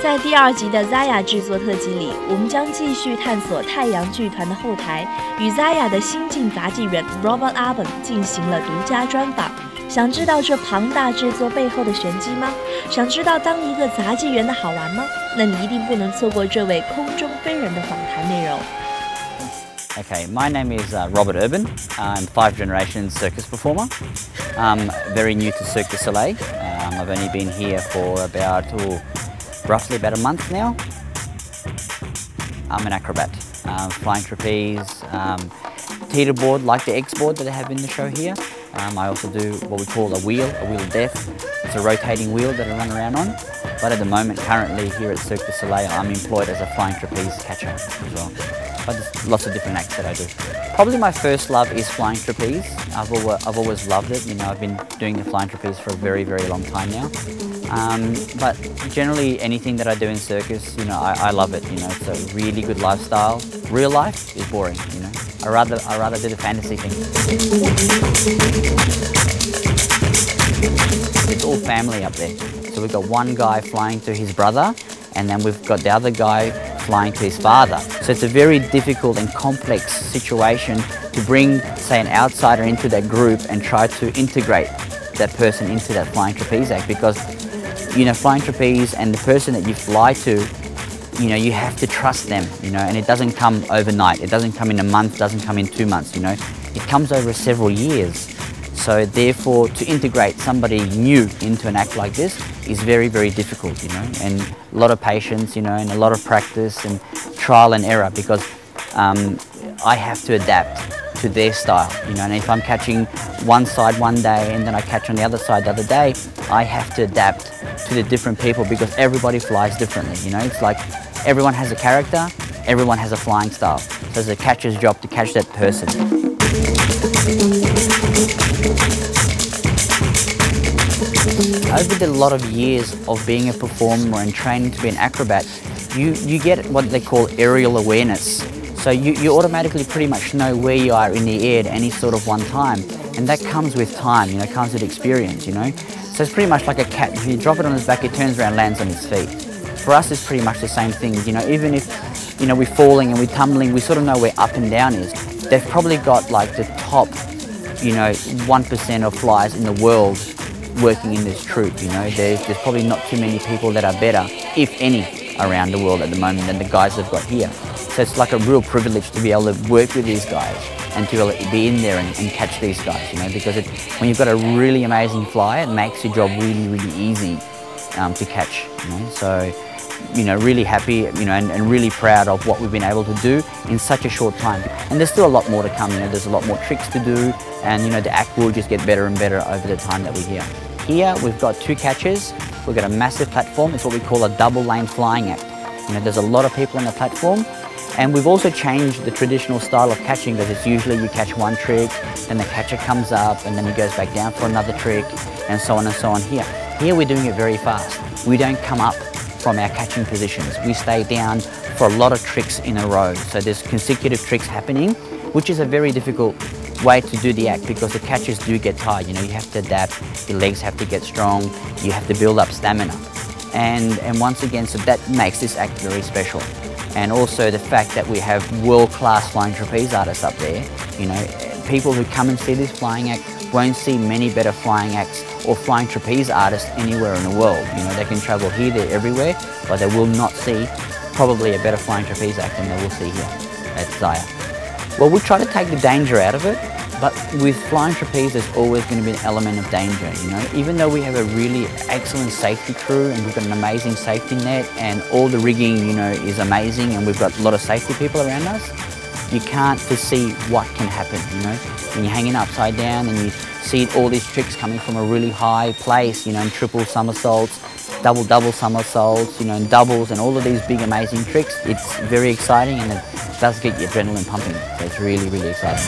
在第二集的ZAIA制作特辑里，我们将继续探索太阳剧团的后台，与ZAIA的新晋杂技员Robert 进行了独家专访。想知道这庞大制作背后的玄机吗？想知道当一个杂技员的好玩吗？那你一定不能错过这位空中飞人的访谈内容。Okay, my name is Robert Urban. I'm 5th-generation circus performer. I'm very new to Cirque du Soleil. I've only been here for roughly about a month now. I'm an acrobat, flying trapeze, teeterboard like the X-board that I have in the show here. I also do what we call a wheel of death. It's a rotating wheel that I run around on. But at the moment, currently here at Cirque du Soleil, I'm employed as a flying trapeze catcher as well. But there's lots of different acts that I do. Probably my first love is flying trapeze. I've always loved it. You know, I've been doing the flying trapeze for a very, very long time now. But generally, anything that I do in circus, you know, I love it. You know, it's a really good lifestyle. Real life is boring. You know, I rather do the fantasy thing. It's all family up there. So we've got one guy flying to his brother, and then we've got the other guy flying to his father. So it's a very difficult and complex situation to bring, say, an outsider into that group and try to integrate that person into that flying trapeze act, because, you know, flying trapeze and the person that you fly to, you know, you have to trust them, you know, and it doesn't come overnight. It doesn't come in a month, doesn't come in 2 months, you know. It comes over several years. So therefore, to integrate somebody new into an act like this is very, very difficult, you know, and a lot of patience, you know, and a lot of practice and trial and error, because I have to adapt to their style, you know, and if I'm catching one side one day and then I catch on the other side the other day, I have to adapt to the different people, because everybody flies differently, you know. It's like everyone has a character, everyone has a flying style. So it's a catcher's job to catch that person. Over the lot of years of being a performer and training to be an acrobat, you get what they call aerial awareness. So you automatically pretty much know where you are in the air at any sort of one time. And that comes with time, you know, comes with experience, you know. So it's pretty much like a cat. If you drop it on his back, it turns around, lands on its feet. For us, it's pretty much the same thing. You know, even if, you know, we're falling and we're tumbling, we sort of know where up and down is. They've probably got like the top, you know, 1% of flyers in the world working in this troupe, you know. There's probably not too many people that are better, if any, around the world at the moment than the guys they've got here. So it's like a real privilege to be able to work with these guys and to be able to be in there and catch these guys, you know, because when you've got a really amazing flyer, it makes your job really, really easy to catch, you know. So, you know, really happy, you know, and really proud of what we've been able to do in such a short time. And there's still a lot more to come, you know, there's a lot more tricks to do, and, you know, the act will just get better and better over the time that we're here. Here, we've got 2 catches, we've got a massive platform, it's what we call a double lane flying act. You know, there's a lot of people on the platform, and we've also changed the traditional style of catching, because it's usually you catch one trick, then the catcher comes up, and then he goes back down for another trick, and so on and so on here. Here we're doing it very fast. We don't come up from our catching positions. We stay down for a lot of tricks in a row. So there's consecutive tricks happening, which is a very difficult way to do the act, because the catchers do get tired. You know, you have to adapt, your legs have to get strong, you have to build up stamina. And once again, so that makes this act very special. And also the fact that we have world-class flying trapeze artists up there. You know, people who come and see this flying act won't see many better flying acts or flying trapeze artists anywhere in the world. You know, they can travel here, there, everywhere, but they will not see probably a better flying trapeze act than they will see here at ZAIA. Well, we try to take the danger out of it, but with flying trapeze, there's always going to be an element of danger, you know. Even though we have a really excellent safety crew and we've got an amazing safety net and all the rigging, you know, is amazing, and we've got a lot of safety people around us, you can't foresee what can happen, you know. When you're hanging upside down and you see all these tricks coming from a really high place, you know, and triple somersaults, double somersaults, you know, and doubles and all of these big amazing tricks, it's very exciting, and it does get your adrenaline pumping. So it's really, really exciting.